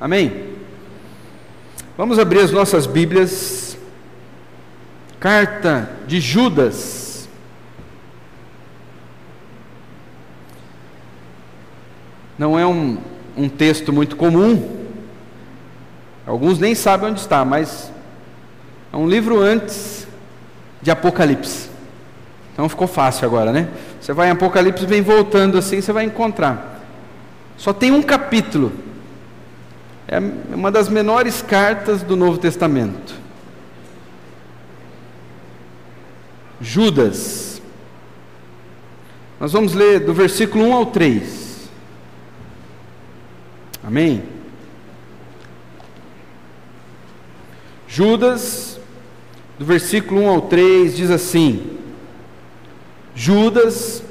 Amém? Vamos abrir as nossas Bíblias. Carta de Judas. Não é um texto muito comum. Alguns nem sabem onde está, mas é um livro antes de Apocalipse. Então ficou fácil agora, né? Você vai em Apocalipse, vem voltando assim, você vai encontrar. Só tem um capítulo. É uma das menores cartas do Novo Testamento. Judas. Nós vamos ler do versículo 1 ao 3. Amém? Judas, do versículo 1 ao 3, diz assim: Judas,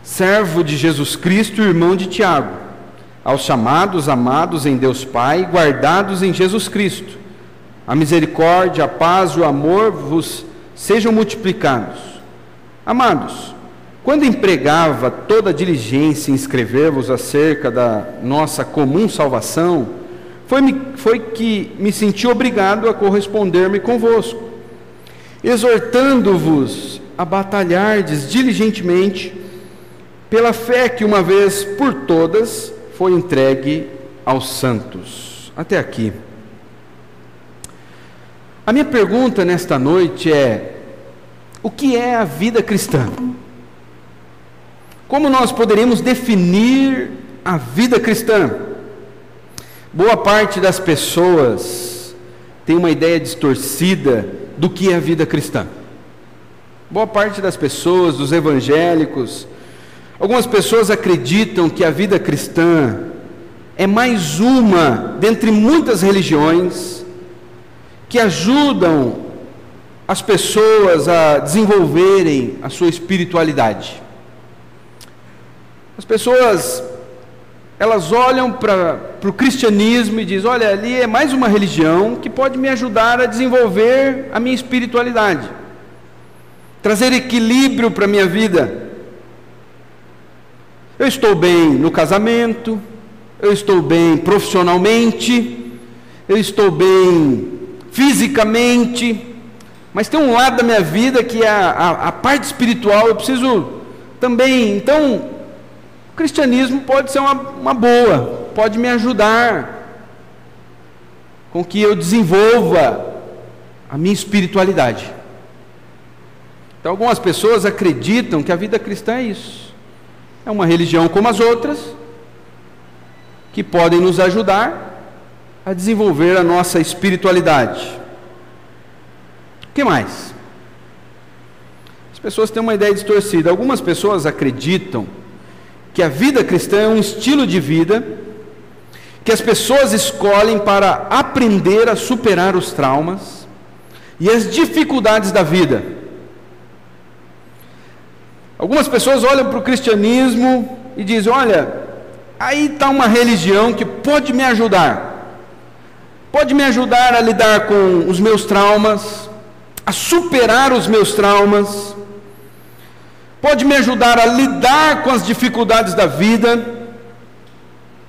servo de Jesus Cristo, irmão de Tiago, aos chamados, amados em Deus Pai, guardados em Jesus Cristo, a misericórdia, a paz e o amor vos sejam multiplicados. Amados, quando empregava toda a diligência em escrever-vos acerca da nossa comum salvação, foi que me senti obrigado a corresponder-me convosco, exortando-vos a batalhardes diligentemente pela fé que uma vez por todas foi entregue aos santos. Até aqui. A minha pergunta nesta noite é: o que é a vida cristã? Como nós poderíamos definir a vida cristã? Boa parte das pessoas tem uma ideia distorcida do que é a vida cristã. Boa parte das pessoas, dos evangélicos, algumas pessoas acreditam que a vida cristã é mais uma dentre muitas religiões que ajudam as pessoas a desenvolverem a sua espiritualidade. As pessoas, elas olham para o cristianismo e dizem: olha, ali é mais uma religião que pode me ajudar a desenvolver a minha espiritualidade, trazer equilíbrio para a minha vida. Eu estou bem no casamento, eu estou bem profissionalmente, eu estou bem fisicamente, mas tem um lado da minha vida que é a parte espiritual, eu preciso também. Então, o cristianismo pode ser uma boa, pode me ajudar com que eu desenvolva a minha espiritualidade. Então, algumas pessoas acreditam que a vida cristã é isso. É uma religião como as outras, que podem nos ajudar a desenvolver a nossa espiritualidade. O que mais? As pessoas têm uma ideia distorcida. Algumas pessoas acreditam que a vida cristã é um estilo de vida que as pessoas escolhem para aprender a superar os traumas e as dificuldades da vida. Algumas pessoas olham para o cristianismo e dizem: olha, aí está uma religião que pode me ajudar a lidar com os meus traumas, a superar os meus traumas, pode me ajudar a lidar com as dificuldades da vida.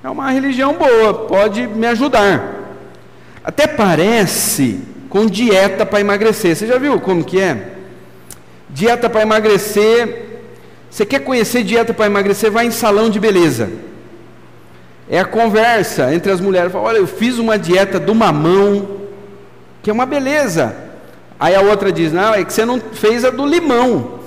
É uma religião boa, pode me ajudar. Até parece com dieta para emagrecer. Você já viu como que é? Dieta para emagrecer. Você quer conhecer dieta para emagrecer? Vai em salão de beleza. É a conversa entre as mulheres. Fala: olha, eu fiz uma dieta do mamão, que é uma beleza. Aí a outra diz: não, é que você não fez a do limão.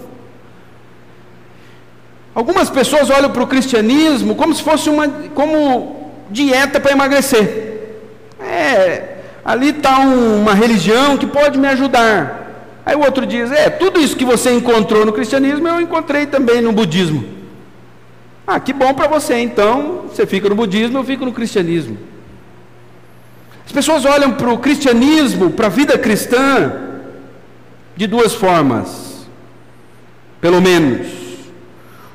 Algumas pessoas olham para o cristianismo como se fosse como dieta para emagrecer. Ali está uma religião que pode me ajudar. Aí o outro diz: tudo isso que você encontrou no cristianismo, eu encontrei também no budismo. Ah, que bom para você, então você fica no budismo, eu fico no cristianismo. As pessoas olham para o cristianismo, para a vida cristã, de duas formas, pelo menos.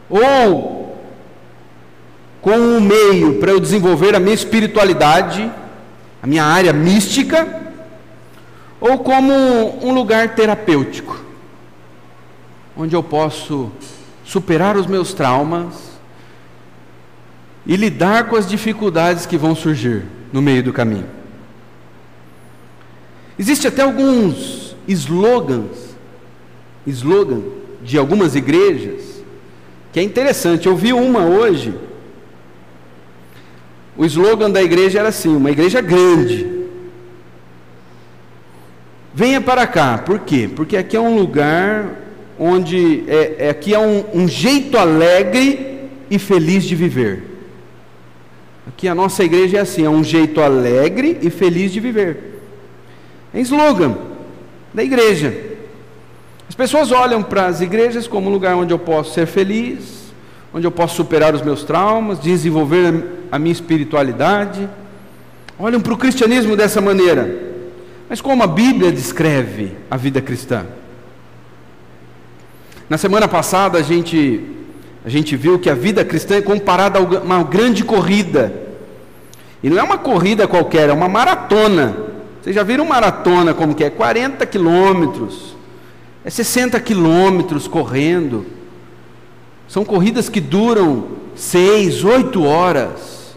Ou com um meio para eu desenvolver a minha espiritualidade, a minha área mística, ou como um lugar terapêutico, onde eu posso superar os meus traumas e lidar com as dificuldades que vão surgir. no meio do caminho. Existem até alguns slogan de algumas igrejas, que é interessante. Eu vi uma hoje, o slogan da igreja era assim, uma igreja grande: venha para cá. Por quê? Porque aqui é um lugar onde, aqui é um jeito alegre e feliz de viver. Aqui a nossa igreja é assim, é um jeito alegre e feliz de viver. É slogan da igreja. As pessoas olham para as igrejas como um lugar onde eu posso ser feliz, onde eu posso superar os meus traumas, desenvolver a minha espiritualidade. Olham para o cristianismo dessa maneira. Mas como a Bíblia descreve a vida cristã? Na semana passada a gente viu que a vida cristã é comparada a uma grande corrida. E não é uma corrida qualquer, é uma maratona. Vocês já viram maratona como que é? 40 quilômetros, 60 quilômetros correndo. São corridas que duram 6, 8 horas.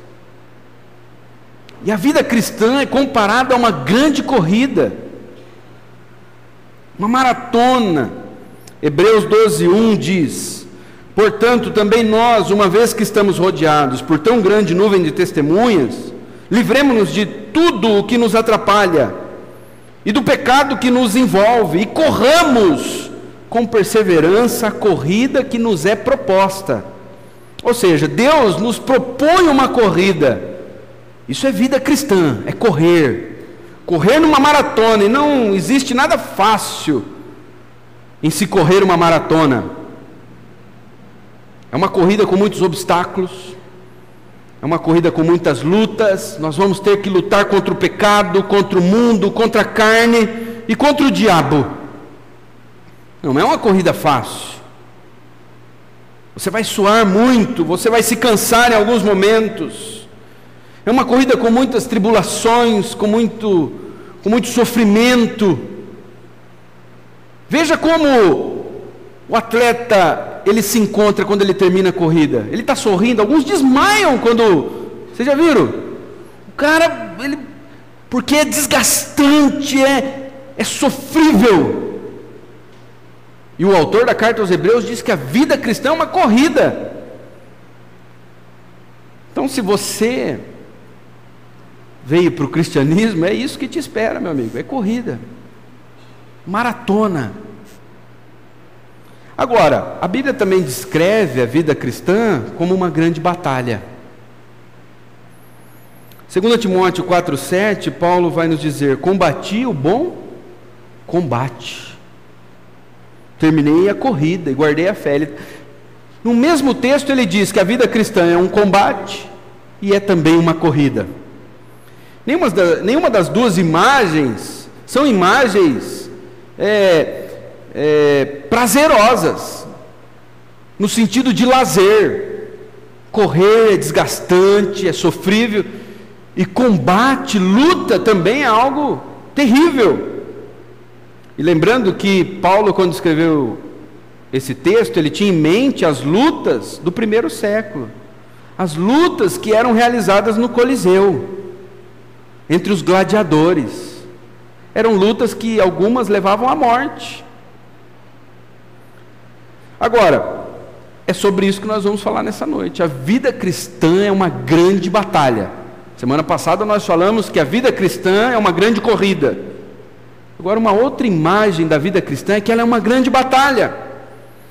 E a vida cristã é comparada a uma grande corrida, uma maratona. Hebreus 12:1 diz: portanto, também nós, uma vez que estamos rodeados por tão grande nuvem de testemunhas, livremo-nos de tudo o que nos atrapalha e do pecado que nos envolve, e corramos com perseverança a corrida que nos é proposta. Ou seja, Deus nos propõe uma corrida. Isso é vida cristã, é correr numa maratona. E não existe nada fácil em se correr uma maratona. É uma corrida com muitos obstáculos, é uma corrida com muitas lutas. Nós vamos ter que lutar contra o pecado, contra o mundo, contra a carne e contra o diabo. Não é uma corrida fácil. Você vai suar muito, você vai se cansar em alguns momentos. É uma corrida com muitas tribulações, com muito sofrimento. Veja como o atleta ele se encontra quando ele termina a corrida. Ele está sorrindo. Alguns desmaiam quando... Vocês já viram? O cara, porque é desgastante, é sofrível. E o autor da carta aos Hebreus diz que a vida cristã é uma corrida. Então, se você veio para o cristianismo, é isso que te espera, meu amigo, é corrida, maratona. Agora, a Bíblia também descreve a vida cristã como uma grande batalha. 2 Timóteo 4,7, Paulo vai nos dizer: combati o bom combate, terminei a corrida e guardei a fé. No mesmo texto ele diz que a vida cristã é um combate e é também uma corrida. Nenhuma das duas imagens são imagens prazerosas, no sentido de lazer. Correr é desgastante, é sofrível, e combate, luta também é algo terrível. E lembrando que Paulo, quando escreveu esse texto, ele tinha em mente as lutas do primeiro século, as lutas que eram realizadas no Coliseu, entre os gladiadores. Eram lutas que algumas levavam à morte. Agora, é sobre isso que nós vamos falar nessa noite. A vida cristã é uma grande batalha. Semana passada nós falamos que a vida cristã é uma grande corrida. Agora, uma outra imagem da vida cristã é que ela é uma grande batalha.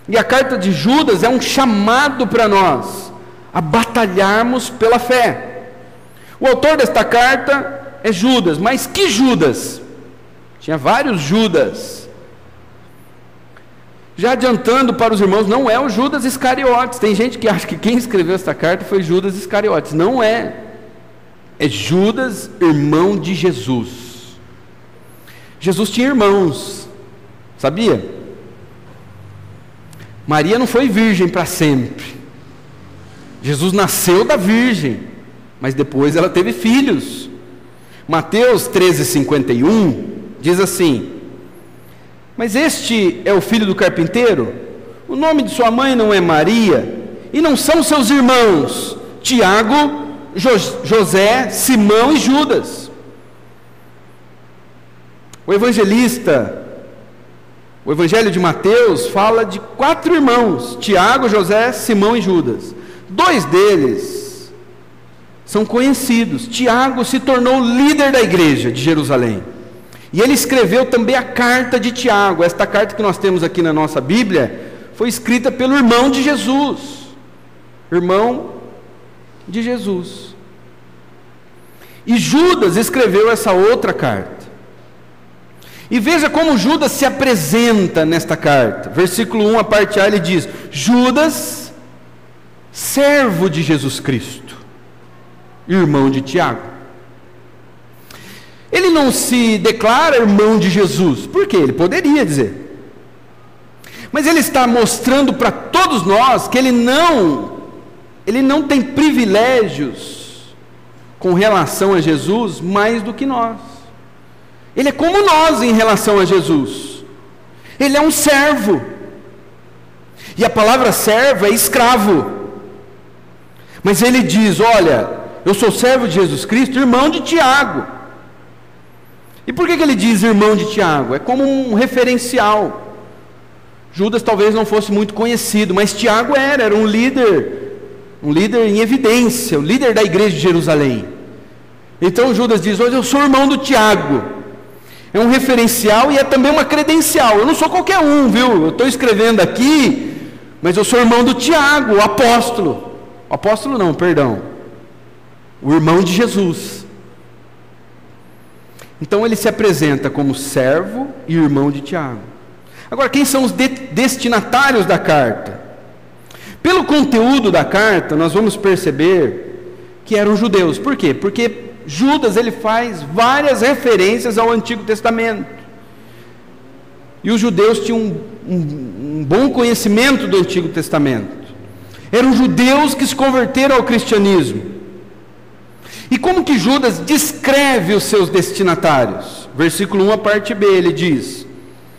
E a carta de Judas é um chamado para nós a batalharmos pela fé. O autor desta carta é Judas. Mas que Judas? Tinha vários Judas. Já adiantando para os irmãos, não é o Judas Iscariotes. Tem gente que acha que quem escreveu esta carta foi Judas Iscariotes. Não é. É Judas, irmão de Jesus. Jesus tinha irmãos, sabia? Maria não foi virgem para sempre. Jesus nasceu da virgem, mas depois ela teve filhos. Mateus 13:51 diz assim: mas este é o filho do carpinteiro? O nome de sua mãe não é Maria? E não são seus irmãos Tiago, José, Simão e Judas. O Evangelho de Mateus fala de 4 irmãos: Tiago, José, Simão e Judas. 2 deles são conhecidos. Tiago se tornou líder da igreja de Jerusalém, e ele escreveu também a carta de Tiago. Esta carta que nós temos aqui na nossa Bíblia foi escrita pelo irmão de Jesus. E Judas escreveu essa outra carta. E veja como Judas se apresenta nesta carta. Versículo 1, a parte A, ele diz: Judas, servo de Jesus Cristo, irmão de Tiago. Ele não se declara irmão de Jesus, porque ele poderia dizer. Mas ele está mostrando para todos nós que ele não tem privilégios com relação a Jesus mais do que nós. Ele é como nós em relação a Jesus. Ele é um servo. E a palavra servo é escravo. Mas ele diz: olha, eu sou servo de Jesus Cristo, irmão de Tiago. E por que ele diz irmão de Tiago? É como um referencial. Judas talvez não fosse muito conhecido, mas Tiago era um líder em evidência, o líder da igreja de Jerusalém. Então Judas diz: hoje eu sou irmão do Tiago. É um referencial e é também uma credencial. Eu não sou qualquer um, viu? Eu estou escrevendo aqui, mas eu sou irmão do Tiago, o apóstolo. O apóstolo não, perdão. O irmão de Jesus. Então ele se apresenta como servo e irmão de Tiago. Agora, quem são os destinatários da carta? Pelo conteúdo da carta, nós vamos perceber que eram judeus. Por quê? Porque Judas ele faz várias referências ao Antigo Testamento. E os judeus tinham um bom conhecimento do Antigo Testamento. Eram judeus que se converteram ao cristianismo. E como que Judas descreve os seus destinatários? Versículo 1, a parte B, ele diz: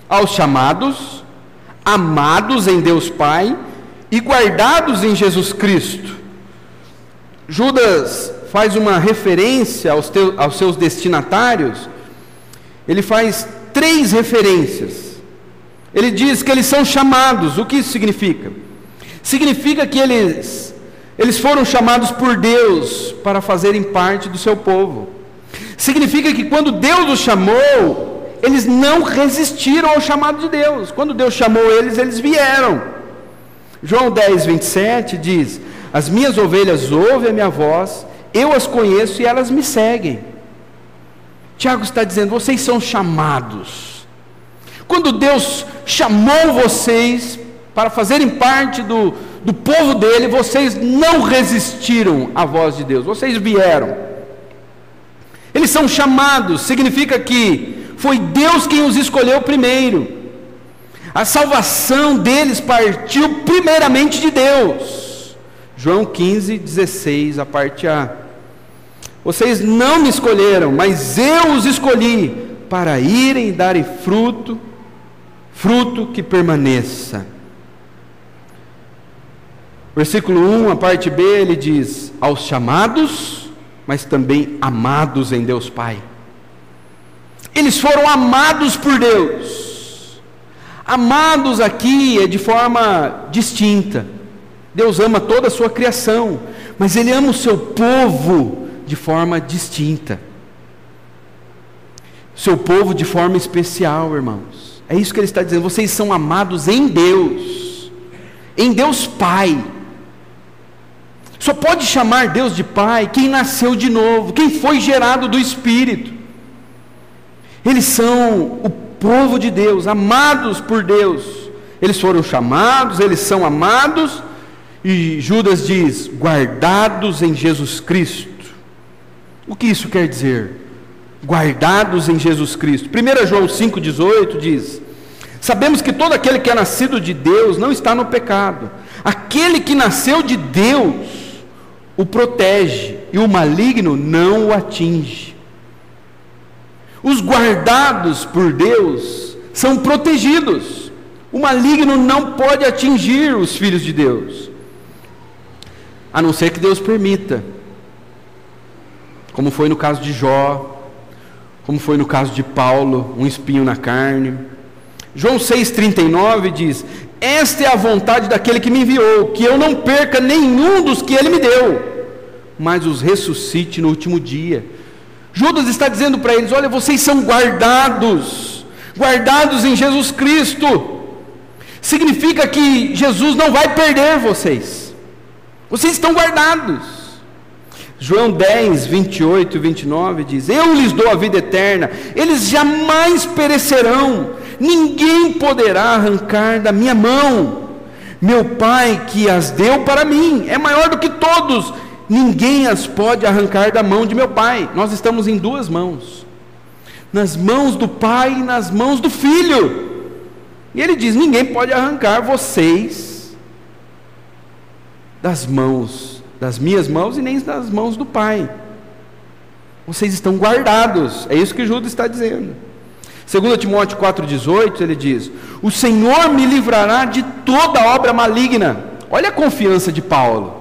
aos chamados, amados em Deus Pai e guardados em Jesus Cristo. Judas faz uma referência aos seus destinatários. Ele faz 3 referências. Ele diz que eles são chamados. O que isso significa? Significa que eles foram chamados por Deus para fazerem parte do seu povo. Significa que quando Deus os chamou, eles não resistiram ao chamado de Deus. Quando Deus chamou eles vieram. João 10, 27 diz: as minhas ovelhas ouvem a minha voz, eu as conheço e elas me seguem. Tiago está dizendo: vocês são chamados. Quando Deus chamou vocês para fazerem parte do povo dele, vocês não resistiram à voz de Deus, vocês vieram. Eles são chamados, significa que foi Deus quem os escolheu primeiro. A salvação deles partiu primeiramente de Deus. João 15, 16, a parte A. Vocês não me escolheram, mas eu os escolhi para irem e darem fruto que permaneça. Versículo 1, a parte B, ele diz: aos chamados, mas também amados em Deus Pai. Eles foram amados por Deus. Amados aqui é de forma distinta. Deus ama toda a sua criação, mas Ele ama o seu povo de forma distinta. Seu povo de forma especial, irmãos. É isso que Ele está dizendo. Vocês são amados em Deus Pai. Só pode chamar Deus de Pai quem nasceu de novo, quem foi gerado do Espírito. Eles são o povo de Deus, amados por Deus. Eles foram chamados, eles são amados. E Judas diz: guardados em Jesus Cristo. O que isso quer dizer? Guardados em Jesus Cristo. 1 João 5,18 diz: sabemos que todo aquele que é nascido de Deus não está no pecado. Aquele que nasceu de Deus o protege, e o maligno não o atinge. Os guardados por Deus são protegidos. O maligno não pode atingir os filhos de Deus, a não ser que Deus permita. como foi no caso de Jó, como foi no caso de Paulo, um espinho na carne. João 6,39 diz: esta é a vontade daquele que me enviou, que eu não perca nenhum dos que ele me deu, mas os ressuscite no último dia. Judas está dizendo para eles: olha, vocês são guardados em Jesus Cristo. Significa que Jesus não vai perder vocês estão guardados. João 10, 28 e 29 diz: eu lhes dou a vida eterna, eles jamais perecerão, ninguém poderá arrancar da minha mão. Meu Pai que as deu para mim é maior do que todos, ninguém as pode arrancar da mão de meu Pai. Nós estamos em duas mãos, nas mãos do Pai e nas mãos do Filho. E ele diz: ninguém pode arrancar vocês das minhas mãos e nem das mãos do Pai. Vocês estão guardados. É isso que Judas está dizendo. 2 Timóteo 4,18 ele diz: o Senhor me livrará de toda obra maligna. Olha a confiança de Paulo.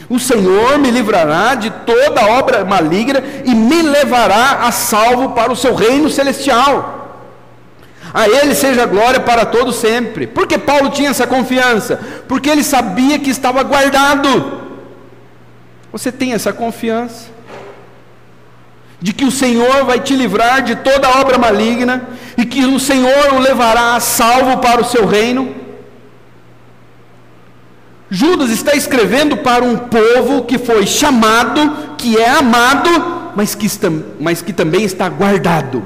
O Senhor me livrará de toda obra maligna e me levará a salvo para o seu reino celestial. A Ele seja glória para todos sempre. Por que Paulo tinha essa confiança? Porque ele sabia que estava guardado. Você tem essa confiança de que o Senhor vai te livrar de toda obra maligna e que o Senhor o levará a salvo para o seu reino? Judas está escrevendo para um povo que foi chamado, que é amado, mas que também está guardado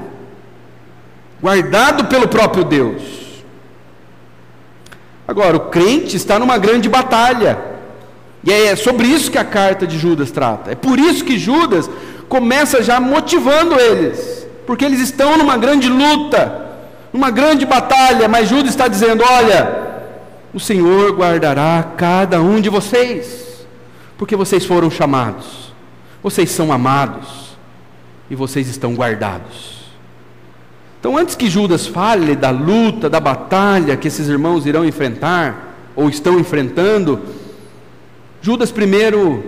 pelo próprio Deus. Agora, o crente está numa grande batalha, e é sobre isso que a carta de Judas trata. É por isso que Judas começa já motivando eles, porque eles estão numa grande luta, numa grande batalha, mas Judas está dizendo: olha, o Senhor guardará cada um de vocês, porque vocês foram chamados, vocês são amados, e vocês estão guardados. Então, antes que Judas fale da luta, da batalha que esses irmãos irão enfrentar, ou estão enfrentando, Judas primeiro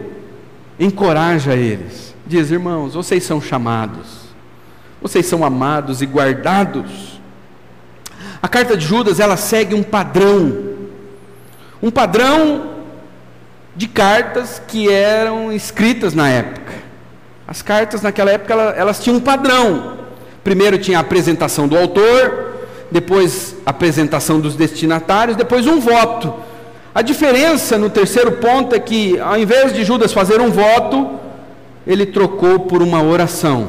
encoraja eles, diz: irmãos, vocês são chamados, vocês são amados e guardados. A carta de Judas, ela segue um padrão de cartas que eram escritas na época. As cartas naquela época, elas tinham um padrão. Primeiro tinha a apresentação do autor, depois a apresentação dos destinatários, depois um voto. A diferença no terceiro ponto é que, ao invés de Judas fazer um voto, ele trocou por uma oração.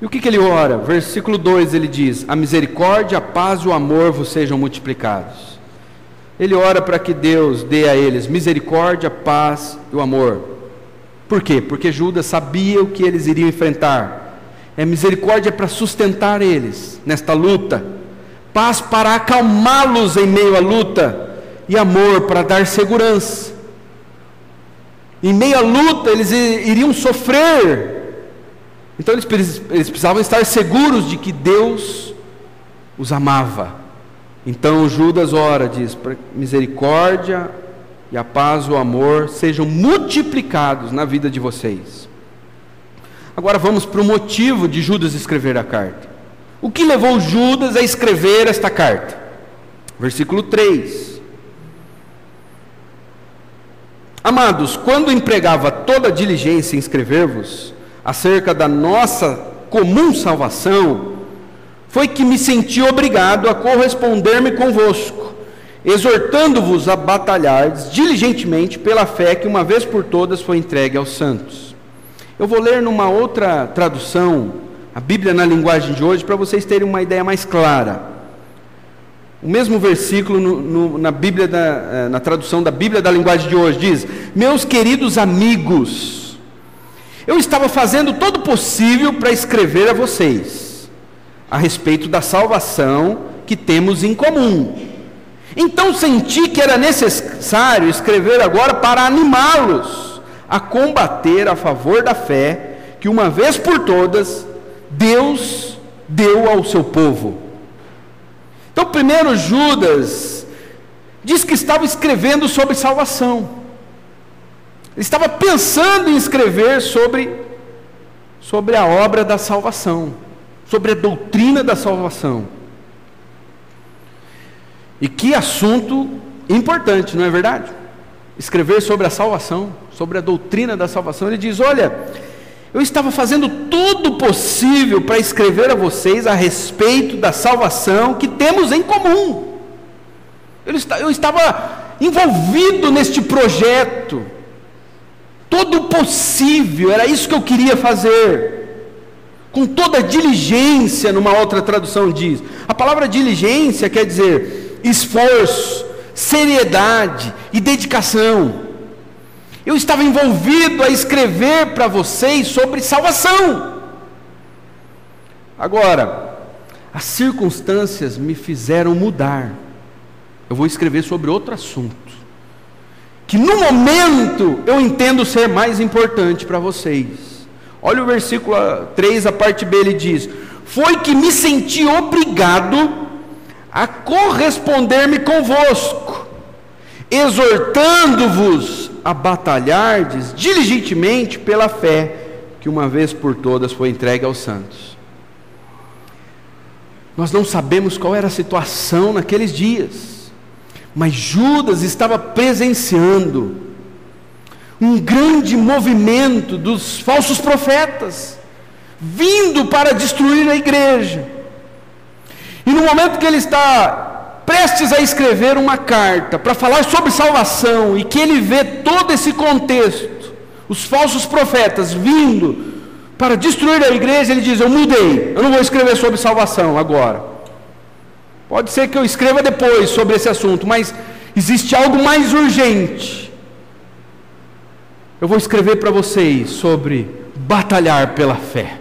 E o que ele ora? Versículo 2 ele diz: a misericórdia, a paz e o amor vos sejam multiplicados. Ele ora para que Deus dê a eles misericórdia, paz e o amor. Por quê? Porque Judas sabia o que eles iriam enfrentar. Misericórdia para sustentar eles nesta luta, paz para acalmá-los em meio à luta, e amor para dar segurança. Em meio à luta eles iriam sofrer, então eles precisavam estar seguros de que Deus os amava. Então Judas ora, diz: para misericórdia e a paz, o amor sejam multiplicados na vida de vocês. Agora vamos para o motivo de Judas escrever a carta. O que levou Judas a escrever esta carta? Versículo 3: amados, quando empregava toda diligência em escrever-vos acerca da nossa comum salvação, foi que me senti obrigado a corresponder-me convosco, exortando-vos a batalhardes diligentemente pela fé que uma vez por todas foi entregue aos santos. Eu vou ler numa outra tradução, a Bíblia na linguagem de hoje, para vocês terem uma ideia mais clara. O mesmo versículo na Bíblia na tradução da Bíblia da linguagem de hoje diz: meus queridos amigos, eu estava fazendo todo o possível para escrever a vocês a respeito da salvação que temos em comum. Então senti que era necessário escrever agora para animá-los a combater a favor da fé que uma vez por todas Deus deu ao seu povo. Então, primeiro, Judas diz que estava escrevendo sobre salvação. Ele estava pensando em escrever sobre sobre a obra da salvação, sobre a doutrina da salvação. E que assunto importante, não é verdade? Escrever sobre a salvação, sobre a doutrina da salvação. Ele diz: olha, eu estava fazendo tudo o possível para escrever a vocês a respeito da salvação que temos em comum. Eu estava envolvido neste projeto, todo o possível, era isso que eu queria fazer, com toda a diligência. Numa outra tradução diz, a palavra diligência quer dizer esforço, seriedade e dedicação. Eu estava envolvido a escrever para vocês sobre salvação. Agora, as circunstâncias me fizeram mudar. Eu vou escrever sobre outro assunto, que no momento eu entendo ser mais importante para vocês. Olha o versículo 3, a parte B, ele diz: foi que me senti obrigado a corresponder-me convosco, exortando-vos a batalhardes diligentemente pela fé que uma vez por todas foi entregue aos santos. Nós não sabemos qual era a situação naqueles dias, mas Judas estava presenciando um grande movimento dos falsos profetas, vindo para destruir a igreja. E no momento que ele está prestes a escrever uma carta para falar sobre salvação, e que ele vê todo esse contexto, os falsos profetas vindo para destruir a igreja, ele diz: eu mudei, eu não vou escrever sobre salvação agora. Pode ser que eu escreva depois sobre esse assunto, mas existe algo mais urgente. Eu vou escrever para vocês sobre batalhar pela fé.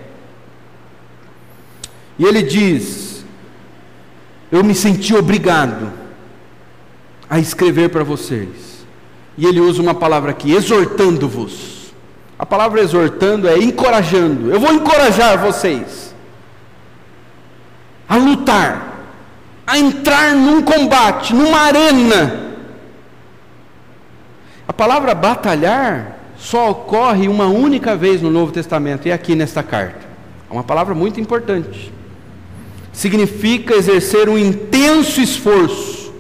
E ele diz: eu me senti obrigado a escrever para vocês. E ele usa uma palavra aqui, exortando-vos. A palavra exortando é encorajando. Eu vou encorajar vocês a lutar, a entrar num combate, numa arena. A palavra batalhar só ocorre uma única vez no Novo Testamento, e aqui nesta carta. É uma palavra muito importante. Significa exercer um intenso esforço.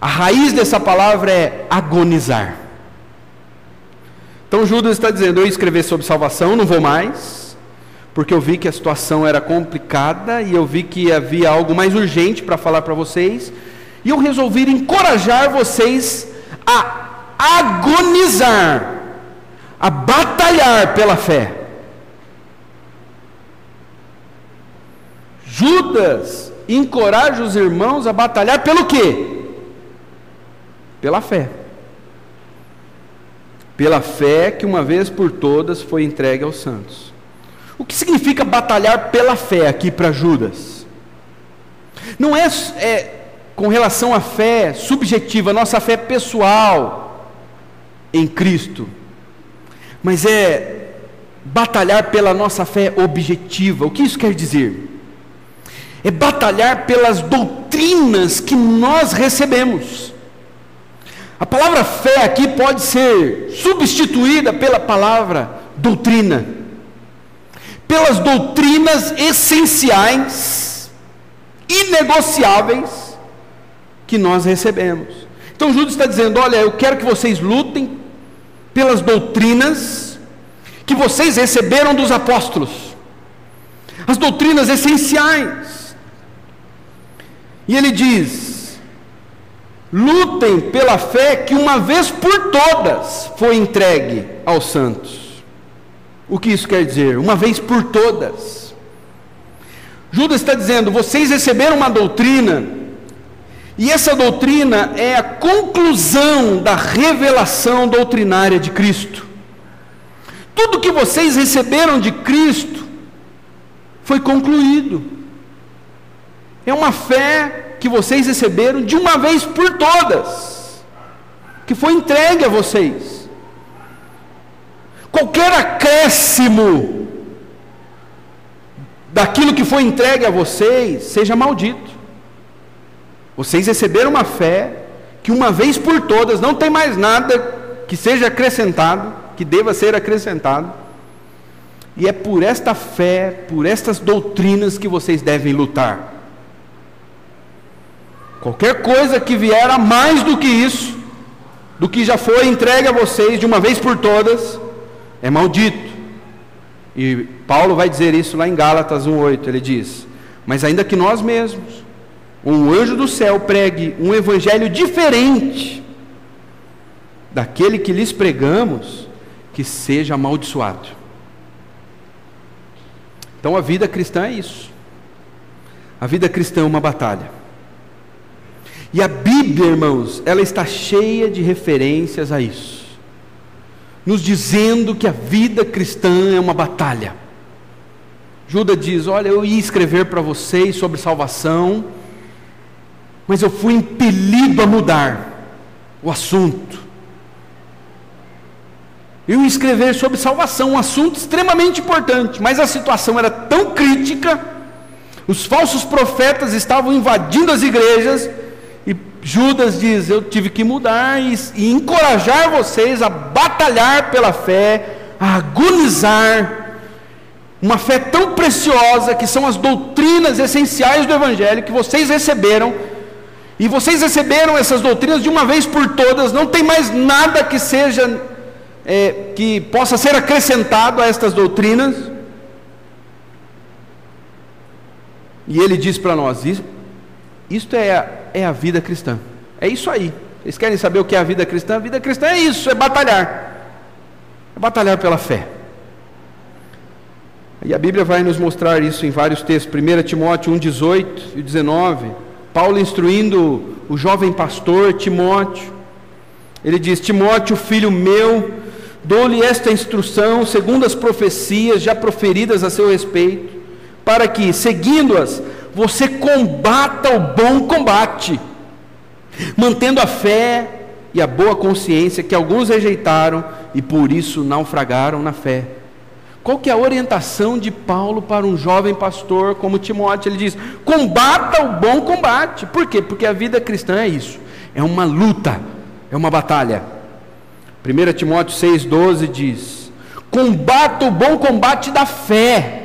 A raiz dessa palavra é agonizar. Então Judas está dizendo: eu ia escrever sobre salvação, não vou mais, porque eu vi que a situação era complicada, e eu vi que havia algo mais urgente para falar para vocês, e eu resolvi encorajar vocês a agonizar, a batalhar pela fé. Judas encoraja os irmãos a batalhar pelo quê? Pela fé. Pela fé que uma vez por todas foi entregue aos santos. O que significa batalhar pela fé aqui para Judas? Não é com relação à fé subjetiva, nossa fé pessoal em Cristo, mas é batalhar pela nossa fé objetiva. O que isso quer dizer? É batalhar pelas doutrinas que nós recebemos. A palavra fé aqui pode ser substituída pela palavra doutrina, pelas doutrinas essenciais, inegociáveis, que nós recebemos. Então Judas está dizendo: olha, eu quero que vocês lutem pelas doutrinas que vocês receberam dos apóstolos, as doutrinas essenciais. E ele diz: lutem pela fé que uma vez por todas foi entregue aos santos. O que isso quer dizer? Uma vez por todas. Judas está dizendo: vocês receberam uma doutrina, e essa doutrina é a conclusão da revelação doutrinária de Cristo. Tudo que vocês receberam de Cristo foi concluído. É uma fé que vocês receberam de uma vez por todas, que foi entregue a vocês. Qualquer acréscimo daquilo que foi entregue a vocês, seja maldito. Vocês receberam uma fé que uma vez por todas, não tem mais nada que seja acrescentado, que deva ser acrescentado. E é por esta fé, por estas doutrinas que vocês devem lutar. Qualquer coisa que vier a mais do que isso, do que já foi entregue a vocês de uma vez por todas, é maldito. E Paulo vai dizer isso lá em Gálatas 1:8, ele diz: mas ainda que nós mesmos, um anjo do céu pregue um evangelho diferente daquele que lhes pregamos, que seja amaldiçoado. Então a vida cristã é isso. A vida cristã é uma batalha. E a Bíblia, irmãos, ela está cheia de referências a isso, nos dizendo que a vida cristã é uma batalha. Judas diz: olha, eu ia escrever para vocês sobre salvação, mas eu fui impelido a mudar o assunto. Eu ia escrever sobre salvação, um assunto extremamente importante, mas a situação era tão crítica, os falsos profetas estavam invadindo as igrejas, e Judas diz: eu tive que mudar e encorajar vocês a batalhar pela fé, a agonizar, uma fé tão preciosa, que são as doutrinas essenciais do Evangelho, que vocês receberam, e vocês receberam essas doutrinas de uma vez por todas, não tem mais nada que seja, que possa ser acrescentado a estas doutrinas. E ele diz para nós: isto é a vida cristã, é isso aí. Vocês querem saber o que é a vida cristã? A vida cristã é isso, é batalhar pela fé. E a Bíblia vai nos mostrar isso em vários textos. 1 Timóteo 1:18 e 19, Paulo instruindo o jovem pastor Timóteo, ele diz: Timóteo, filho meu, dou-lhe esta instrução segundo as profecias já proferidas a seu respeito, para que, seguindo-as, você combata o bom combate, mantendo a fé e a boa consciência, que alguns rejeitaram e por isso naufragaram na fé. Qual que é a orientação de Paulo para um jovem pastor como Timóteo? Ele diz: combata o bom combate. Por quê? Porque a vida cristã é isso, é uma luta, é uma batalha. 1 Timóteo 6,12 diz: combata o bom combate da fé.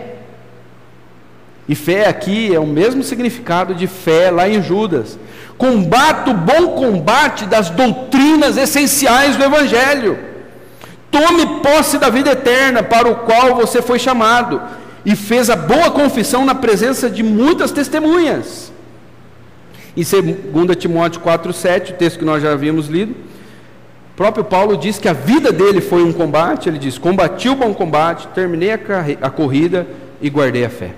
E fé aqui é o mesmo significado de fé lá em Judas. Combata o bom combate das doutrinas essenciais do Evangelho. Tome posse da vida eterna, para o qual você foi chamado, e fez a boa confissão na presença de muitas testemunhas. Em 2 Timóteo 4,7, o texto que nós já havíamos lido, o próprio Paulo diz que a vida dele foi um combate. Ele diz: combati o bom combate, terminei a corrida e guardei a fé.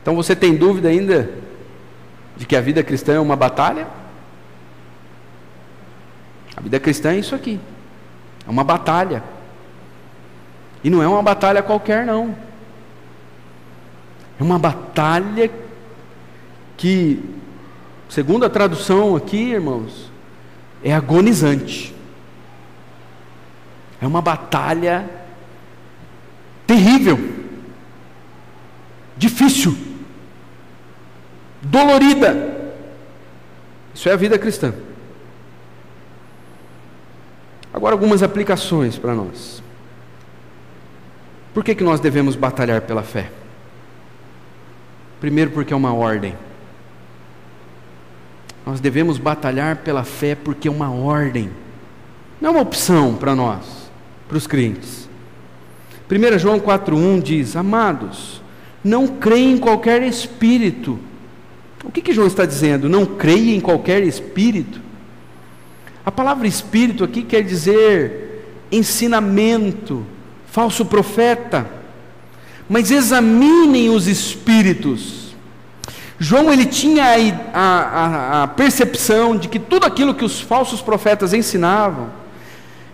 Então você tem dúvida ainda de que a vida cristã é uma batalha? A vida cristã é isso aqui, é uma batalha. E não é uma batalha qualquer, não. É uma batalha que, segundo a tradução aqui, irmãos, é agonizante. É uma batalha terrível, difícil, dolorida. Isso é a vida cristã. Agora, algumas aplicações para nós. Por que nós devemos batalhar pela fé? Primeiro, porque é uma ordem. Nós devemos batalhar pela fé porque é uma ordem, não é uma opção para nós, para os crentes. 1 João 4,1 diz: amados, não creia em qualquer espírito. O que João está dizendo? Não creia em qualquer espírito. A palavra espírito aqui quer dizer ensinamento, falso profeta. Mas examinem os espíritos. João, ele tinha a percepção de que tudo aquilo que os falsos profetas ensinavam,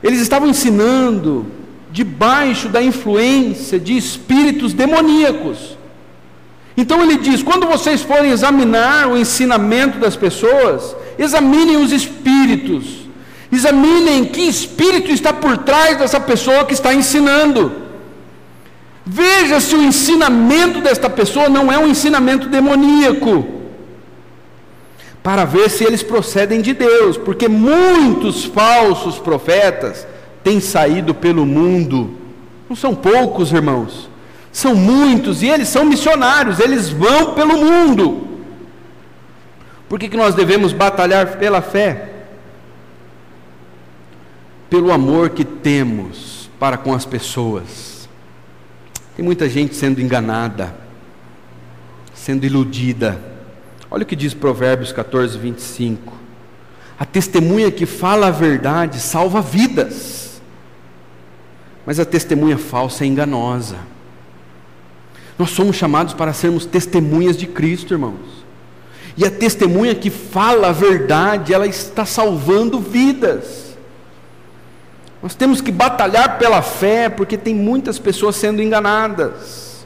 eles estavam ensinando debaixo da influência de espíritos demoníacos. Então ele diz: quando vocês forem examinar o ensinamento das pessoas, examinem os espíritos, examinem que espírito está por trás dessa pessoa que está ensinando. Veja se o ensinamento desta pessoa não é um ensinamento demoníaco, para ver se eles procedem de Deus, porque muitos falsos profetas têm saído pelo mundo. Não são poucos, irmãos, são muitos, e eles são missionários, eles vão pelo mundo. Por que nós devemos batalhar pela fé? Pelo amor que temos para com as pessoas. Tem muita gente sendo enganada, sendo iludida. Olha o que diz Provérbios 14, 25. A testemunha que fala a verdade salva vidas, mas a testemunha falsa é enganosa. Nós somos chamados para sermos testemunhas de Cristo, irmãos. E a testemunha que fala a verdade, ela está salvando vidas. Nós temos que batalhar pela fé, porque tem muitas pessoas sendo enganadas,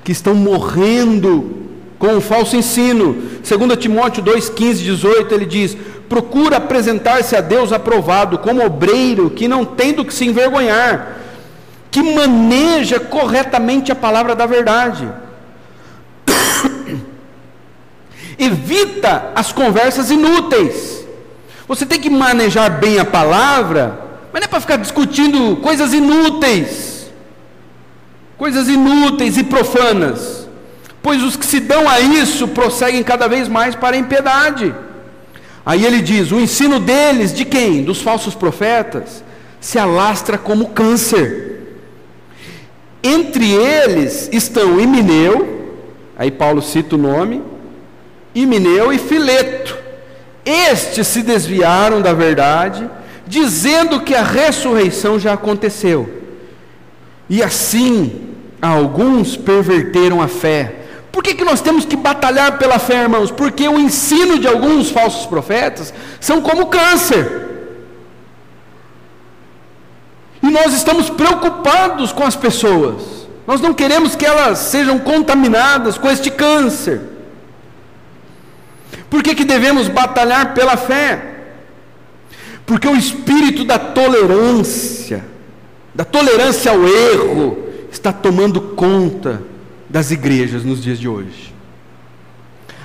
que estão morrendo com o falso ensino. 2 Timóteo 2, 15, 18, ele diz: procura apresentar-se a Deus aprovado, como obreiro que não tem do que se envergonhar, que maneja corretamente a palavra da verdade. Evita as conversas inúteis. Você tem que manejar bem a palavra, mas não é para ficar discutindo coisas inúteis e profanas, pois os que se dão a isso prosseguem cada vez mais para a impiedade. Aí ele diz: o ensino deles, de quem? Dos falsos profetas, se alastra como câncer. Entre eles estão Himeneu, aí Paulo cita o nome, Himeneu e Fileto. Estes se desviaram da verdade, dizendo que a ressurreição já aconteceu, e assim alguns perverteram a fé. Por que nós temos que batalhar pela fé, irmãos? Porque o ensino de alguns falsos profetas são como câncer, e nós estamos preocupados com as pessoas. Nós não queremos que elas sejam contaminadas com este câncer. Por que devemos batalhar pela fé? Porque o espírito da tolerância ao erro, está tomando conta das igrejas nos dias de hoje.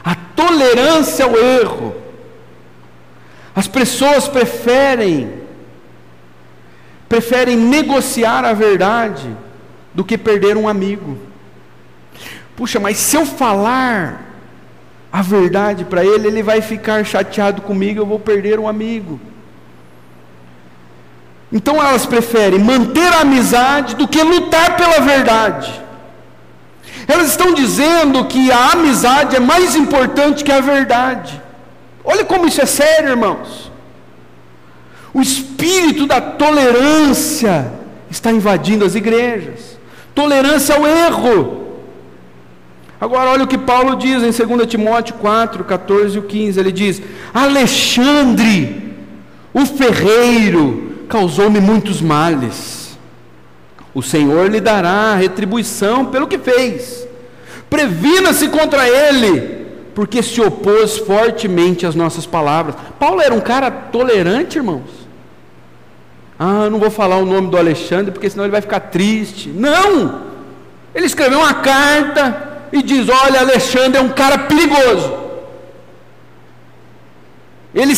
A tolerância ao erro. As pessoas preferem negociar a verdade do que perder um amigo. Puxa, mas se eu falar a verdade para ele, ele vai ficar chateado comigo, eu vou perder um amigo. Então elas preferem manter a amizade do que lutar pela verdade. Elas estão dizendo que a amizade é mais importante que a verdade. Olha como isso é sério, irmãos. O espírito da tolerância está invadindo as igrejas. Tolerância ao erro. Agora olha o que Paulo diz em 2 Timóteo 4, 14 e 15. Ele diz: Alexandre, o ferreiro, causou-me muitos males. O Senhor lhe dará retribuição pelo que fez. Previna-se contra ele, porque se opôs fortemente às nossas palavras. Paulo era um cara tolerante, irmãos. Eu não vou falar o nome do Alexandre, porque senão ele vai ficar triste. Não! Ele escreveu uma carta e diz: olha, Alexandre é um cara perigoso. Ele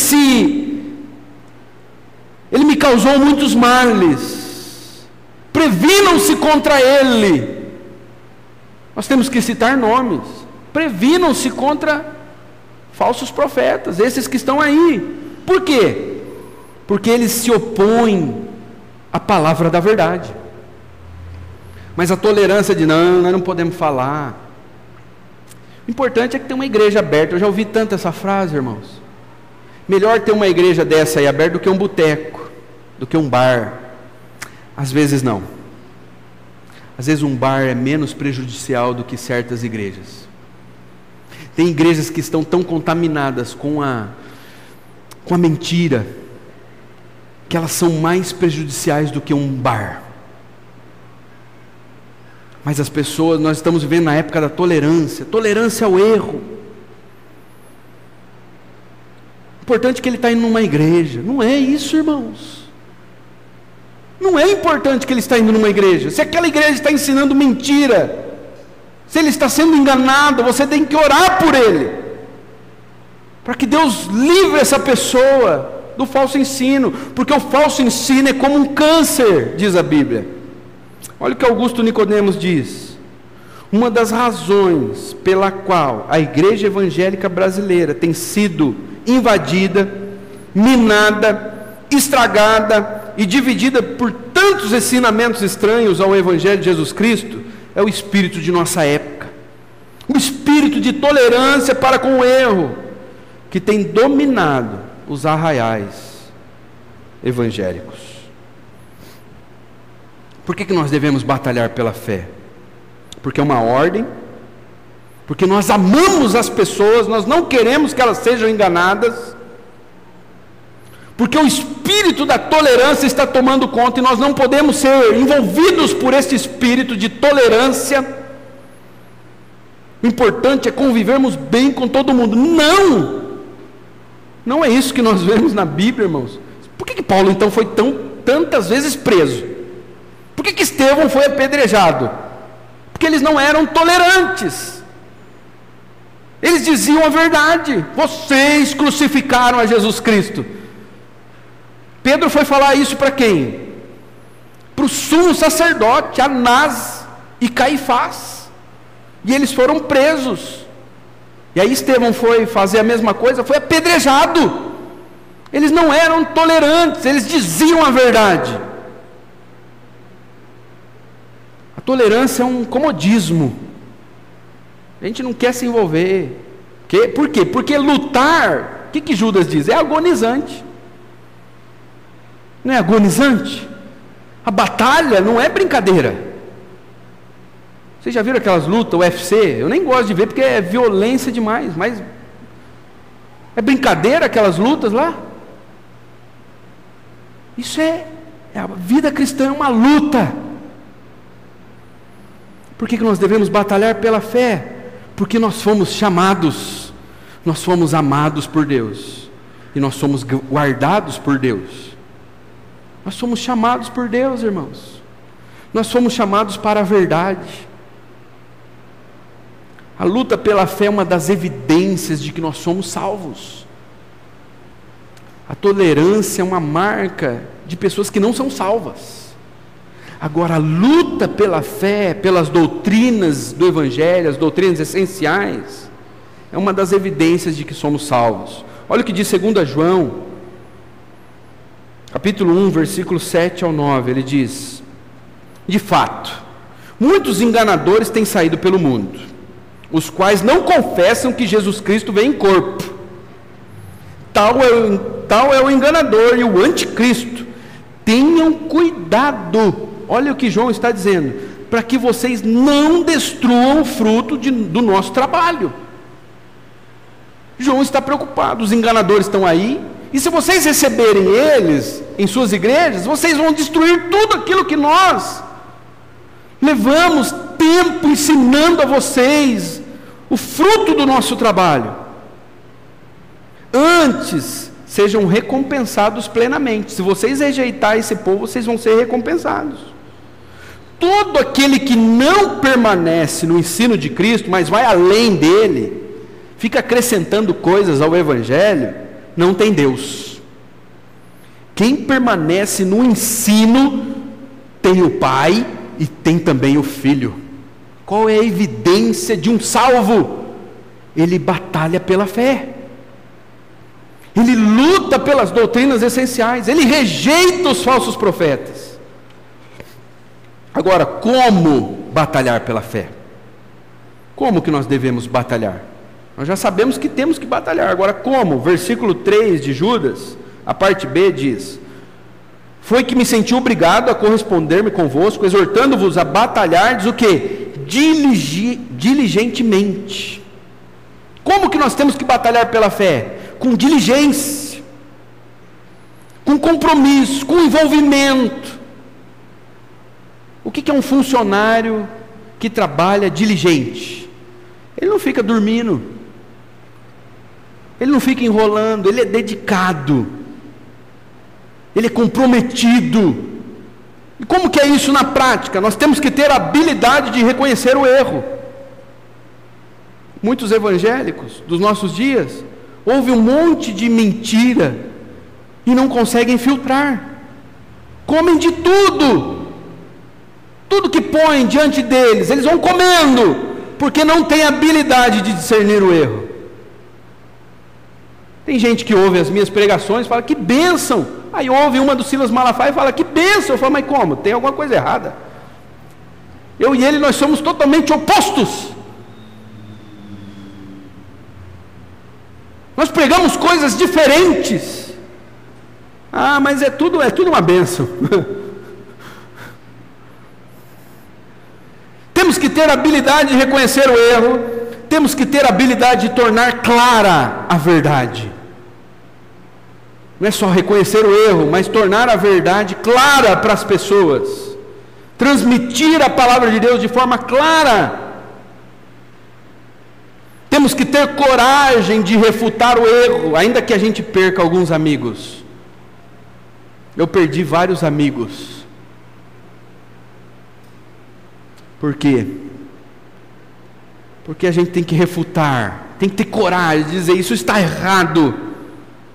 me causou muitos males. Previnam-se contra ele. Nós temos que citar nomes. Previnam-se contra falsos profetas, esses que estão aí. Por quê? Porque eles se opõem à palavra da verdade. Mas a tolerância de não, nós não podemos falar. O importante é que tem uma igreja aberta. Eu já ouvi tanto essa frase, irmãos. Melhor ter uma igreja dessa aí aberta do que um boteco, do que um bar. Às vezes não. Às vezes um bar é menos prejudicial do que certas igrejas. Tem igrejas que estão tão contaminadas com a mentira, que elas são mais prejudiciais do que um bar. Mas as pessoas, nós estamos vivendo na época da tolerância ao erro. O importante é que ele está indo numa igreja. Não é isso, irmãos. Não é importante que ele está indo numa igreja. Se aquela igreja está ensinando mentira, se ele está sendo enganado, você tem que orar por ele, para que Deus livre essa pessoa do falso ensino, porque o falso ensino é como um câncer, diz a Bíblia. Olha o que Augusto Nicodemos diz: uma das razões pela qual a igreja evangélica brasileira tem sido invadida, minada, estragada e dividida por tantos ensinamentos estranhos ao evangelho de Jesus Cristo é o espírito de nossa época, o espírito de tolerância para com o erro que tem dominado os arraiais evangélicos. Por que nós devemos batalhar pela fé? Porque é uma ordem, porque nós amamos as pessoas, nós não queremos que elas sejam enganadas, porque o espírito da tolerância está tomando conta e nós não podemos ser envolvidos por esse espírito de tolerância. O importante é convivermos bem com todo mundo. Não é isso que nós vemos na Bíblia, irmãos. Por que Paulo então foi tantas vezes preso? Por que Estevão foi apedrejado? Porque eles não eram tolerantes. Eles diziam a verdade. Vocês crucificaram a Jesus Cristo. Pedro foi falar isso para quem? Para o sumo sacerdote, Anás e Caifás. E eles foram presos. E aí Estevão foi fazer a mesma coisa, foi apedrejado. Eles não eram tolerantes, eles diziam a verdade. A tolerância é um comodismo. A gente não quer se envolver. Por quê? Porque lutar, o que Judas diz? É agonizante. Não é agonizante? A batalha não é brincadeira. Vocês já viram aquelas lutas, UFC? Eu nem gosto de ver porque é violência demais, mas é brincadeira aquelas lutas lá? Isso a vida cristã é uma luta. Por que nós devemos batalhar pela fé? Porque nós fomos chamados, nós fomos amados por Deus, e nós somos guardados por Deus. Nós somos chamados por Deus, irmãos. Nós fomos chamados para a verdade. A luta pela fé é uma das evidências de que nós somos salvos. A tolerância é uma marca de pessoas que não são salvas. Agora, a luta pela fé, pelas doutrinas do Evangelho, as doutrinas essenciais, é uma das evidências de que somos salvos. Olha o que diz 2 João, capítulo 1, versículo 7 ao 9, ele diz: de fato, muitos enganadores têm saído pelo mundo, os quais não confessam que Jesus Cristo veio em corpo. Tal é o enganador e o anticristo. Tenham cuidado. Olha o que João está dizendo, para que vocês não destruam o fruto do nosso trabalho. João está preocupado, os enganadores estão aí, e se vocês receberem eles em suas igrejas, vocês vão destruir tudo aquilo que nós levamos tempo ensinando a vocês, o fruto do nosso trabalho. Antes, sejam recompensados plenamente. Se vocês rejeitarem esse povo, vocês vão ser recompensados. Todo aquele que não permanece no ensino de Cristo, mas vai além dele, fica acrescentando coisas ao Evangelho, não tem Deus. Quem permanece no ensino, tem o Pai e tem também o Filho. Qual é a evidência de um salvo? Ele batalha pela fé. Ele luta pelas doutrinas essenciais. Ele rejeita os falsos profetas. Agora, como batalhar pela fé? Como que nós devemos batalhar? Nós já sabemos que temos que batalhar. Agora, como? Versículo 3 de Judas, a parte B diz: foi que me senti obrigado a corresponder-me convosco, exortando-vos a batalhardes o quê? Diligentemente. Como que nós temos que batalhar pela fé? Com diligência, com compromisso, com envolvimento. O que é um funcionário que trabalha diligente? Ele não fica dormindo, ele não fica enrolando, ele é dedicado, ele é comprometido. E como que é isso na prática? Nós temos que ter a habilidade de reconhecer o erro. Muitos evangélicos dos nossos dias ouvem um monte de mentira e não conseguem filtrar, comem de tudo, Tudo que põe diante deles, eles vão comendo, porque não tem habilidade de discernir o erro. Tem gente que ouve as minhas pregações e fala, que bênção. Aí ouve uma do Silas Malafaia e fala, que bênção. Eu falo, mas como? Tem alguma coisa errada. Eu e ele, nós somos totalmente opostos. Nós pregamos coisas diferentes. Ah, mas é tudo uma bênção. Temos que ter a habilidade de reconhecer o erro. Temos que ter a habilidade de tornar clara a verdade. Não é só reconhecer o erro, mas tornar a verdade clara para as pessoas. Transmitir a palavra de Deus de forma clara. Temos que ter coragem de refutar o erro, ainda que a gente perca alguns amigos. Eu perdi vários amigos. Por quê? Porque a gente tem que refutar, tem que ter coragem de dizer, isso está errado.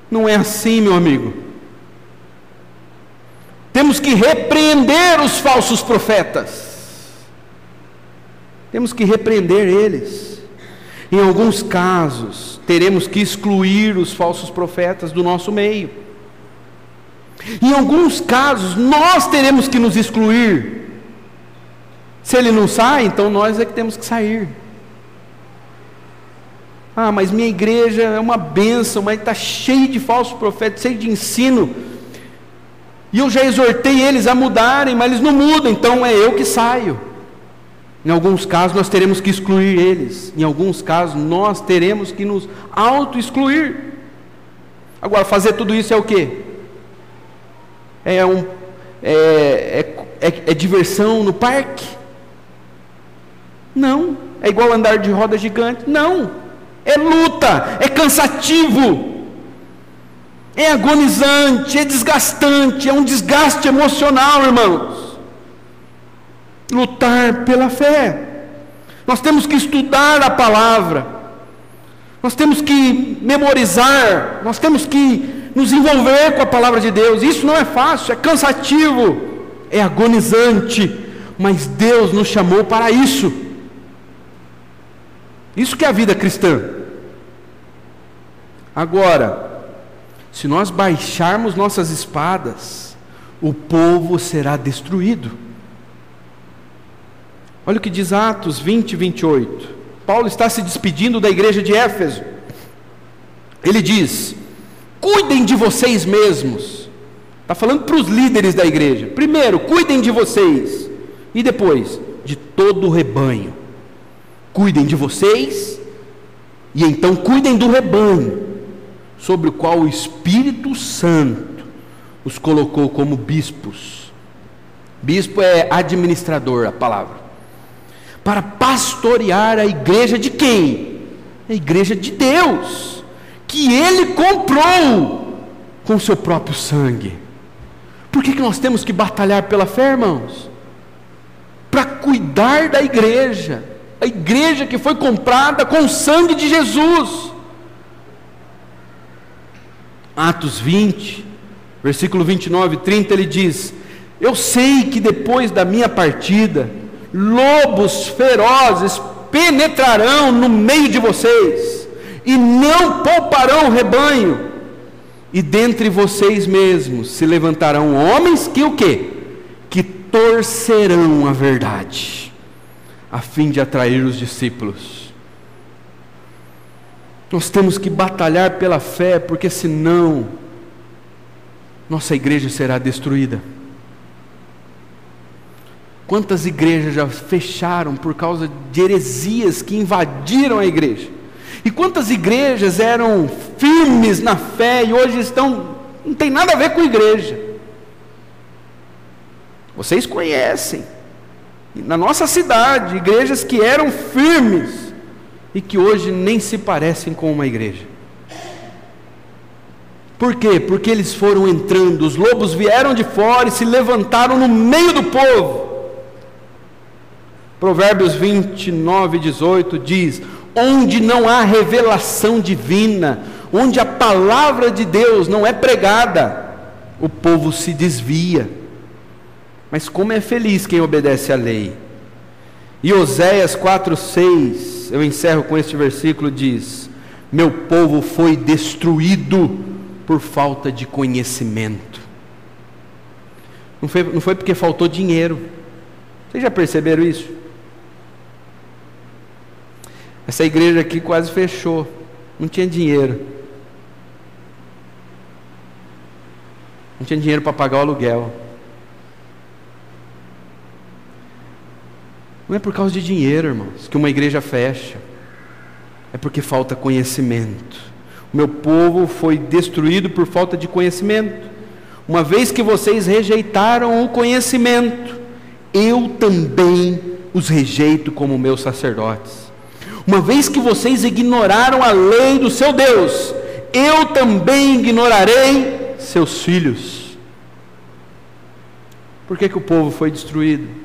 Não é assim, meu amigo. Temos que repreender os falsos profetas. Temos que repreender eles. Em alguns casos, teremos que excluir os falsos profetas do nosso meio. Em alguns casos, nós teremos que nos excluir. Se ele não sai, então nós é que temos que sair. Ah, mas minha igreja é uma bênção, mas está cheio de falsos profetas, cheio de ensino. E eu já exortei eles a mudarem, mas eles não mudam, então é eu que saio. Em alguns casos nós teremos que excluir eles. Em alguns casos nós teremos que nos auto-excluir. Agora, fazer tudo isso é o quê? É diversão no parque? Não. É igual andar de roda gigante? Não. É luta, é cansativo, é agonizante, é desgastante, é um desgaste emocional, irmãos. Lutar pela fé. Nós temos que estudar a palavra, nós temos que memorizar, nós temos que nos envolver com a palavra de Deus. Isso não é fácil, é cansativo, é agonizante, mas Deus nos chamou para isso. Isso que é a vida cristã. Agora, se nós baixarmos nossas espadas, o povo será destruído. Olha o que diz Atos 20, 28. Paulo está se despedindo da igreja de Éfeso. Ele diz, cuidem de vocês mesmos. Está falando para os líderes da igreja. Primeiro, cuidem de vocês. E depois, de todo o rebanho. Cuidem de vocês, e então cuidem do rebanho, sobre o qual o Espírito Santo os colocou como bispos. Bispo é administrador, a palavra. Para pastorear a igreja de quem? A igreja de Deus, que Ele comprou com o seu próprio sangue. Por que nós temos que batalhar pela fé, irmãos? Para cuidar da igreja. A igreja que foi comprada com o sangue de Jesus. Atos 20, versículo 29 e 30, ele diz, eu sei que depois da minha partida, lobos ferozes penetrarão no meio de vocês, e não pouparão o rebanho, e dentre vocês mesmos se levantarão homens que o quê? Que torcerão a verdade, a fim de atrair os discípulos. Nós temos que batalhar pela fé, porque senão nossa igreja será destruída. Quantas igrejas já fecharam por causa de heresias que invadiram a igreja? E quantas igrejas eram firmes na fé e hoje não tem nada a ver com igreja? Vocês conhecem. Na nossa cidade, igrejas que eram firmes e que hoje nem se parecem com uma igreja. Por quê? Porque eles foram entrando, os lobos vieram de fora e se levantaram no meio do povo. Provérbios 29, 18 diz, onde não há revelação divina, onde a palavra de Deus não é pregada, o povo se desvia. Mas como é feliz quem obedece à lei. E Oséias 4:6, eu encerro com este versículo, diz: meu povo foi destruído por falta de conhecimento. Não foi porque faltou dinheiro. Vocês já perceberam isso? Essa igreja aqui quase fechou, não tinha dinheiro. Não tinha dinheiro para pagar o aluguel. Não é por causa de dinheiro, irmãos, que uma igreja fecha. É porque falta conhecimento. O meu povo foi destruído por falta de conhecimento. Uma vez que vocês rejeitaram o conhecimento, eu também os rejeito como meus sacerdotes. Uma vez que vocês ignoraram a lei do seu Deus, eu também ignorarei seus filhos. Por que o povo foi destruído?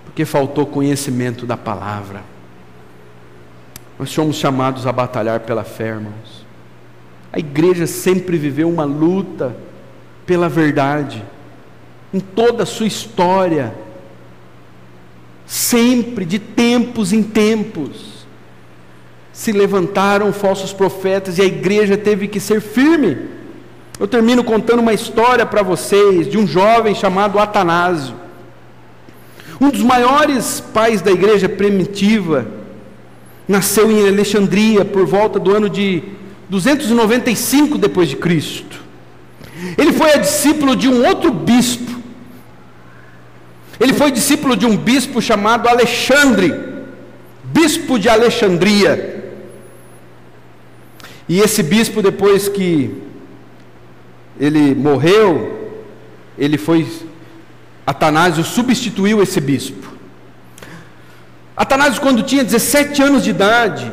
Porque faltou conhecimento da palavra. Nós somos chamados a batalhar pela fé, irmãos. A igreja sempre viveu uma luta pela verdade, em toda a sua história, sempre, de tempos em tempos, se levantaram falsos profetas e a igreja teve que ser firme. Eu termino contando uma história para vocês, de um jovem chamado Atanásio, um dos maiores pais da igreja primitiva. Nasceu em Alexandria por volta do ano de 295 depois de Cristo. Ele foi discípulo de um outro bispo. Ele foi discípulo de um bispo chamado Alexandre, bispo de Alexandria. E esse bispo, depois que ele morreu, Atanásio substituiu esse bispo. Atanásio, quando tinha 17 anos de idade,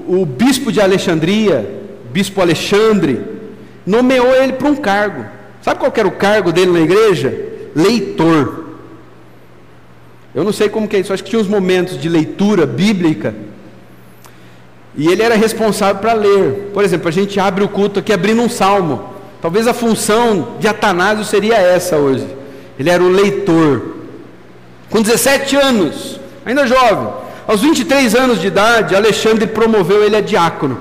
o bispo de Alexandria, bispo Alexandre, nomeou ele para um cargo. Sabe qual que era o cargo dele na igreja? Leitor. Eu não sei como que é isso, acho que tinha uns momentos de leitura bíblica, e ele era responsável para ler. Por exemplo, a gente abre o culto aqui abrindo um salmo. Talvez a função de Atanásio seria essa hoje. Ele era o leitor. Com 17 anos, ainda jovem, aos 23 anos de idade, Alexandre promoveu ele a diácono.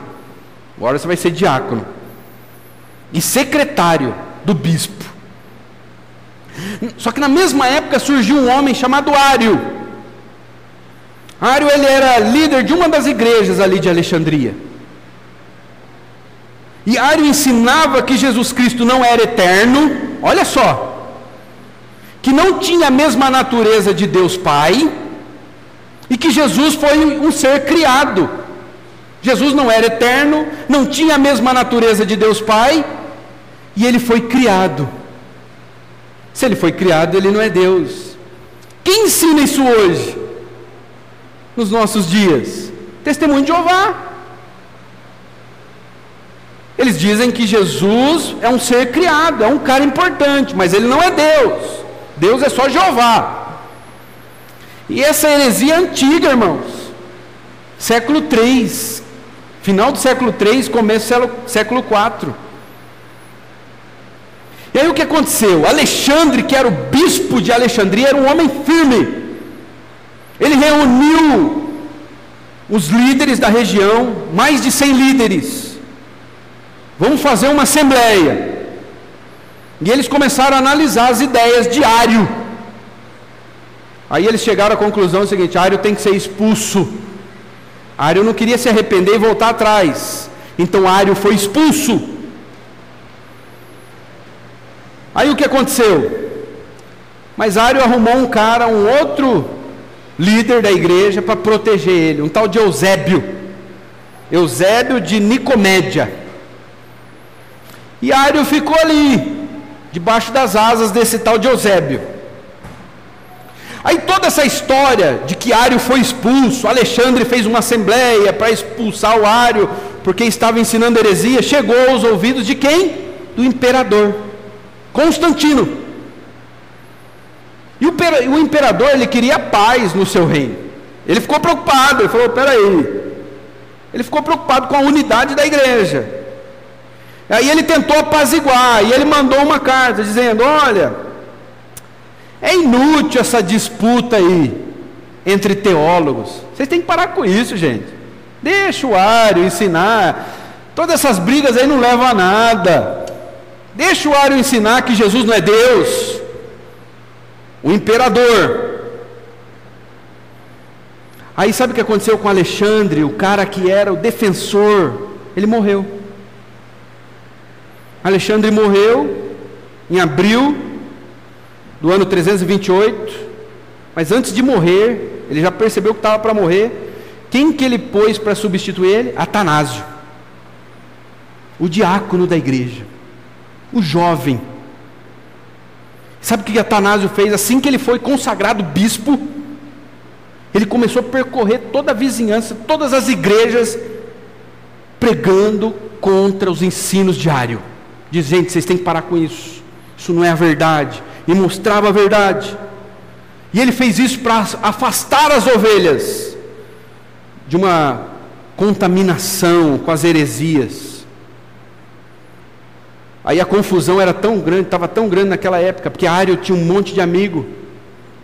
Agora você vai ser diácono e secretário do bispo. Só que na mesma época surgiu um homem chamado Ário. Ário, ele era líder de uma das igrejas ali de Alexandria. E Ário ensinava que Jesus Cristo não era eterno, olha só, que não tinha a mesma natureza de Deus Pai, e que Jesus foi um ser criado. Jesus não era eterno, não tinha a mesma natureza de Deus Pai, e ele foi criado. Se ele foi criado, ele não é Deus. Quem ensina isso hoje? Nos nossos dias? Testemunho de Jeová. Eles dizem que Jesus é um ser criado, é um cara importante, mas ele não é Deus. Deus é só Jeová. E essa heresia é antiga, irmãos. Século 3, final do século 3, começo do século 4. E aí o que aconteceu? Alexandre, que era o bispo de Alexandria, era um homem firme. Ele reuniu os líderes da região, mais de 100 líderes. Vamos fazer uma assembleia. E eles começaram a analisar as ideias de Ário. Aí eles chegaram à conclusão seguinte: Ário tem que ser expulso. Ário não queria se arrepender e voltar atrás. Então Ário foi expulso. Aí o que aconteceu? Mas Ário arrumou um cara, um outro líder da igreja para proteger ele, um tal de Eusébio. Eusébio de Nicomédia. E Ário ficou ali, debaixo das asas desse tal de Eusébio. Aí toda essa história de que Ário foi expulso, Alexandre fez uma assembleia para expulsar o Ário, porque estava ensinando heresia, chegou aos ouvidos de quem? Do imperador Constantino. E o imperador, ele queria paz no seu reino. Ele ficou preocupado, ele falou: peraí. Ele ficou preocupado com a unidade da igreja. Aí ele tentou apaziguar, e ele mandou uma carta dizendo: olha, É inútil essa disputa aí entre teólogos. Vocês têm que parar com isso, gente. Deixa o Ário ensinar. Todas essas brigas aí não levam a nada. Deixa o Ário ensinar que Jesus não é Deus, o imperador. Aí sabe o que aconteceu com Alexandre, o cara que era o defensor? Ele morreu. Alexandre morreu em abril do ano 328, mas antes de morrer, ele já percebeu que estava para morrer. Quem que ele pôs para substituir ele? Atanásio, o diácono da igreja, o jovem. Sabe o que Atanásio fez? Assim que ele foi consagrado bispo, ele começou a percorrer toda a vizinhança, todas as igrejas, pregando contra os ensinos de Ário, dizendo: vocês têm que parar com isso, isso não é a verdade, e mostrava a verdade. E ele fez isso para afastar as ovelhas de uma contaminação com as heresias. Aí a confusão era tão grande, estava tão grande naquela época, porque Ário tinha um monte de amigo,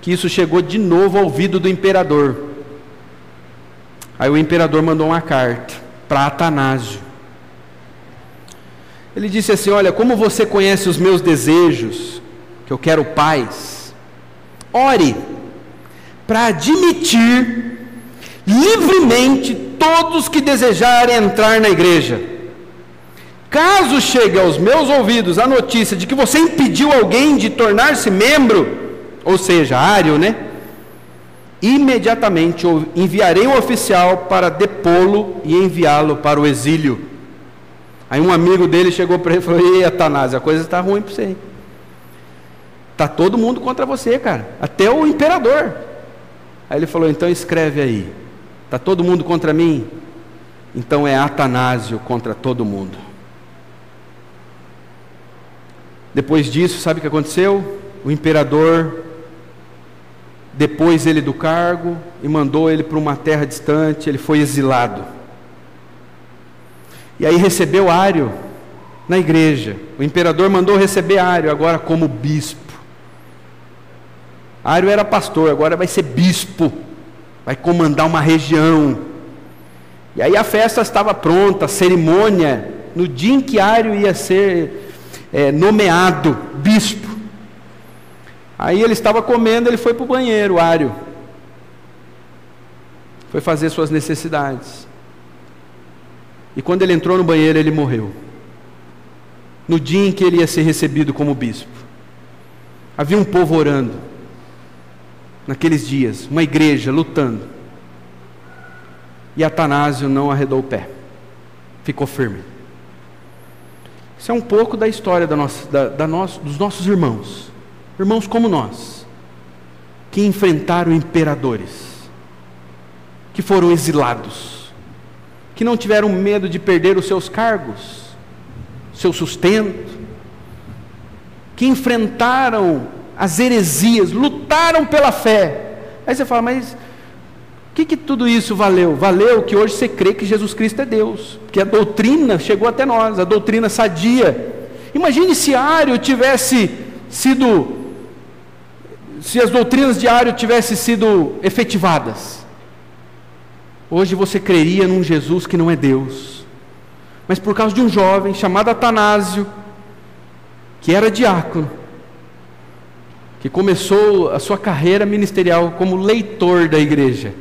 que isso chegou de novo ao ouvido do imperador. Aí o imperador mandou uma carta para Atanásio. Ele disse assim: olha, como você conhece os meus desejos, que eu quero paz, ore para admitir livremente todos que desejarem entrar na igreja. Caso chegue aos meus ouvidos a notícia de que você impediu alguém de tornar-se membro, ou seja, Ário, né? Imediatamente eu enviarei um oficial para depô-lo e enviá-lo para o exílio. Aí um amigo dele chegou para ele e falou: ei, Atanásio, a coisa está ruim para você. Está todo mundo contra você, cara, até o imperador. Aí ele falou: então escreve aí, está todo mundo contra mim? Então é Atanásio contra todo mundo. Depois disso, sabe o que aconteceu? O imperador depôs ele do cargo e mandou ele para uma terra distante. Ele foi exilado. E aí recebeu Ário na igreja. O imperador mandou receber Ário agora como bispo. Ário era pastor, agora vai ser bispo, vai comandar uma região. E aí a festa estava pronta, a cerimônia, no dia em que Ário ia ser nomeado bispo. Aí ele estava comendo, ele foi para o banheiro, Ário. Foi fazer suas necessidades. E quando ele entrou no banheiro, ele morreu. No dia em que ele ia ser recebido como bispo. Havia um povo orando. Naqueles dias, uma igreja lutando. E Atanásio não arredou o pé. Ficou firme. Isso é um pouco da história dos nossos irmãos. Irmãos como nós, que enfrentaram imperadores, que foram exilados, que não tiveram medo de perder os seus cargos, seu sustento, que enfrentaram as heresias, lutaram pela fé. Aí você fala: mas o que tudo isso valeu? Valeu que hoje você crê que Jesus Cristo é Deus, porque a doutrina chegou até nós, a doutrina sadia. Imagine se Ário tivesse sido, se as doutrinas de Ário tivessem sido efetivadas. Hoje você creria num Jesus que não é Deus, mas por causa de um jovem chamado Atanásio, que era diácono, que começou a sua carreira ministerial como leitor da igreja.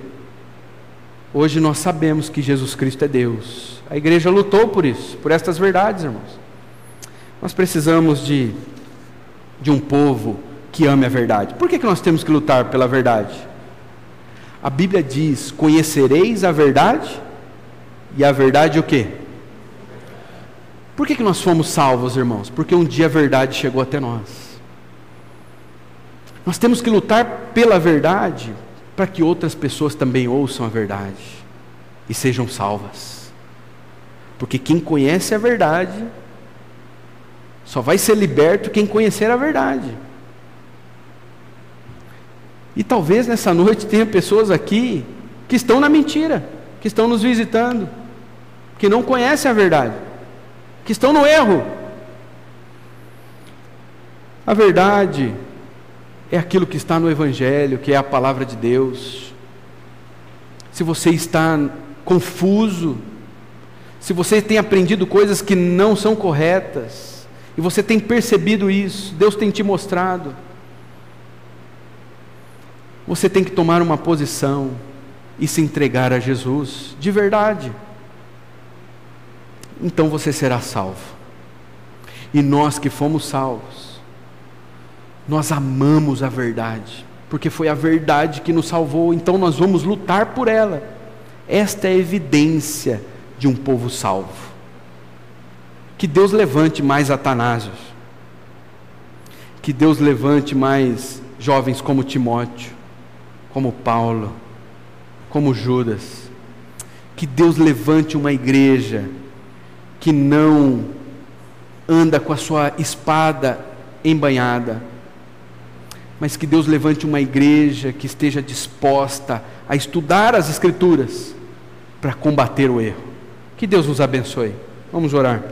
Hoje nós sabemos que Jesus Cristo é Deus. A igreja lutou por isso, por estas verdades, irmãos. Nós precisamos de um povo que ame a verdade. Por que nós temos que lutar pela verdade? A Bíblia diz: conhecereis a verdade, e a verdade o quê? Por que nós fomos salvos, irmãos? Porque um dia a verdade chegou até nós. Nós temos que lutar pela verdade, para que outras pessoas também ouçam a verdade e sejam salvas. Porque quem conhece a verdade, só vai ser liberto quem conhecer a verdade. E talvez nessa noite tenha pessoas aqui que estão na mentira, que estão nos visitando, que não conhecem a verdade, que estão no erro. A verdade é aquilo que está no Evangelho, que é a palavra de Deus. Se você está confuso, se você tem aprendido coisas que não são corretas, e você tem percebido isso, Deus tem te mostrado, você tem que tomar uma posição e se entregar a Jesus, de verdade. Então você será salvo. E nós que fomos salvos, nós amamos a verdade, porque foi a verdade que nos salvou, então nós vamos lutar por ela. Esta é a evidência de um povo salvo. Que Deus levante mais Atanásios, que Deus levante mais jovens como Timóteo, como Paulo, como Judas. Que Deus levante uma igreja que não anda com a sua espada embainhada, mas que Deus levante uma igreja que esteja disposta a estudar as Escrituras para combater o erro. Que Deus nos abençoe. Vamos orar.